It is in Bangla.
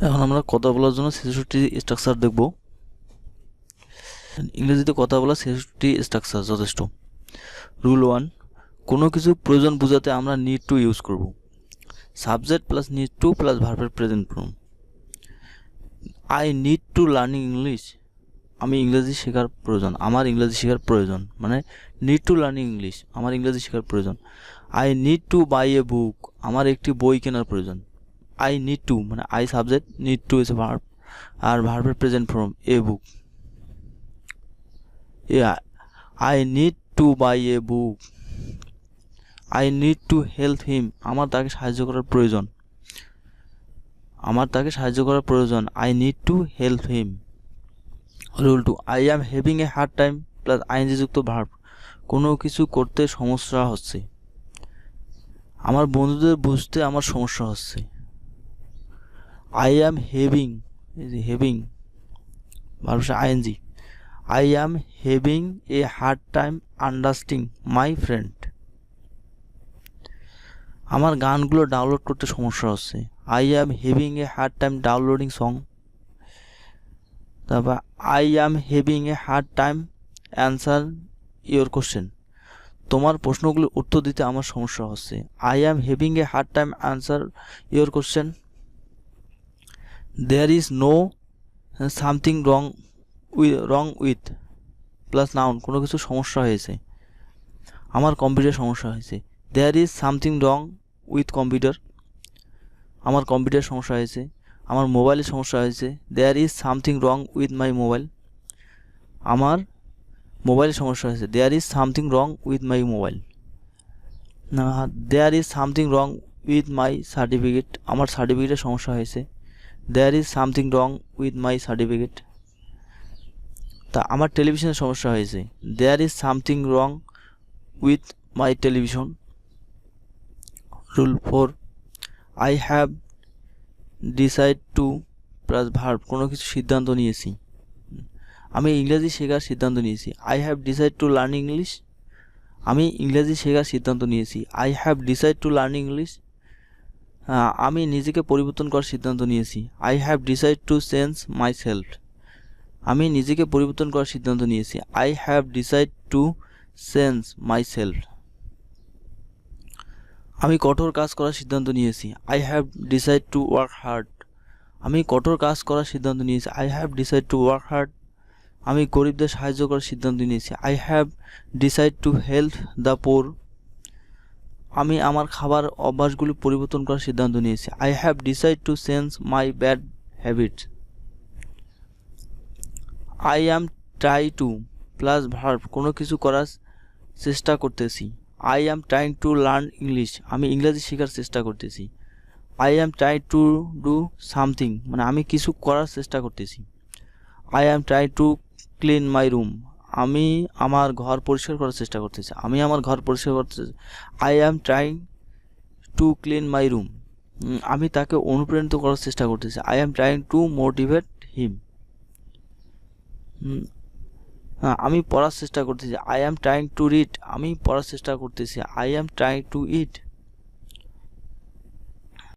এখন আমরা কথা বলার জন্য 66টি স্ট্রাকচার দেখব। ইংরেজিতে কথা বলা 66টি স্ট্রাকচার যথেষ্ট। রুল 1, কোনো কিছু প্রয়োজন বোঝাতে আমরা নিড টু ইউজ করব। Subject plus need to plus ভার্বের present form. I need to learning English, আমি ইংরেজি শেখার প্রয়োজন, আমার ইংরেজি শেখার প্রয়োজন, মানে নিড টু লার্নিং ইংলিশ, আমার ইংরেজি শেখার প্রয়োজন। I need to buy a book, আমার একটি বই কেনার প্রয়োজন। আই নিড টু মানে I subject, need to is verb, আর ভার্বের present form a book. I need to buy a book. I need to help him, আমার তাকে সাহায্য করার প্রয়োজন, আমার তাকে সাহায্য করার প্রয়োজন। I need to help him. Rule 2, I am having a hard time plus ING যুক্ত ভার্ব, কোনো কিছু করতে সমস্যা হচ্ছে, আমার বন্ধুদের বুঝতে আমার সমস্যা হচ্ছে। I am having verb ING. I am having a hard time understanding my friend, আমার গানগুলো ডাউনলোড করতে সমস্যা হচ্ছে। I am having a hard time downloading song. তারপর I am having a hard time answer your question, তোমার প্রশ্নগুলোর উত্তর দিতে আমার সমস্যা হচ্ছে। I am having a hard time answer your question. There is no something wrong with plus noun, কোনো কিছু সমস্যা হয়েছে, আমার কম্পিউটার সমস্যা হয়েছে। There is something wrong with computer, আমার কম্পিউটার সমস্যা হয়েছে, আমার মোবাইলের সমস্যা হয়েছে। There is something wrong with my mobile, আমার মোবাইলের সমস্যা হয়েছে। There is something wrong with my mobile. There is something wrong with my certificate, আমার সার্টিফিকেটের সমস্যা হয়েছে। There is something wrong with my certificate. তা আমার টেলিভিশনের সমস্যা হয়েছে। There is something wrong with my television. Rule 4, I have decide to plus verb, কোনো কিছু সিদ্ধান্ত নিয়েছি, আমি ইংরেজি শেখার সিদ্ধান্ত নিয়েছি। I have decide to learn English, আমি ইংরেজি শেখার সিদ্ধান্ত নিয়েছি। I have decide to learn English. আমি নিজেকে পরিবর্তন করার সিদ্ধান্ত নিয়েছি। I have decide to change my self, আমি নিজেকে পরিবর্তন করার সিদ্ধান্ত নিয়েছি। I have decide to change my self. আমি কঠোর কাজ করার সিদ্ধান্ত নিয়েছি। I have decide to work hard, আমি কঠোর কাজ করার সিদ্ধান্ত নিয়েছি। I have decide to work hard. আমি গরিবদের সাহায্য করার সিদ্ধান্ত নিয়েছি। I have decide to help the poor, আমি আমার খাবার অভ্যাসগুলি পরিবর্তন করার সিদ্ধান্ত নিয়েছি। I have decide to change my bad habits. I am try to plus verb, কোনো কিছু করার চেষ্টা করতেছি। I am trying to learn English, আমি ইংরেজি শেখার চেষ্টা করতেছি। I am try to do something, মানে আমি কিছু করার চেষ্টা করতেছি। I am try to clean my room, আমি আমার ঘর পরিষ্কার করার চেষ্টা করতেছি, আমি আমার ঘর পরিষ্কার করতে। I am trying to clean my room, আমি তাকে অনুপ্রাণিত করার চেষ্টা করতেছি। I am trying to motivate him, আমি পড়ার চেষ্টা করতেছি। I am trying to read, আমি পড়ার চেষ্টা করতেছি। I am trying to it,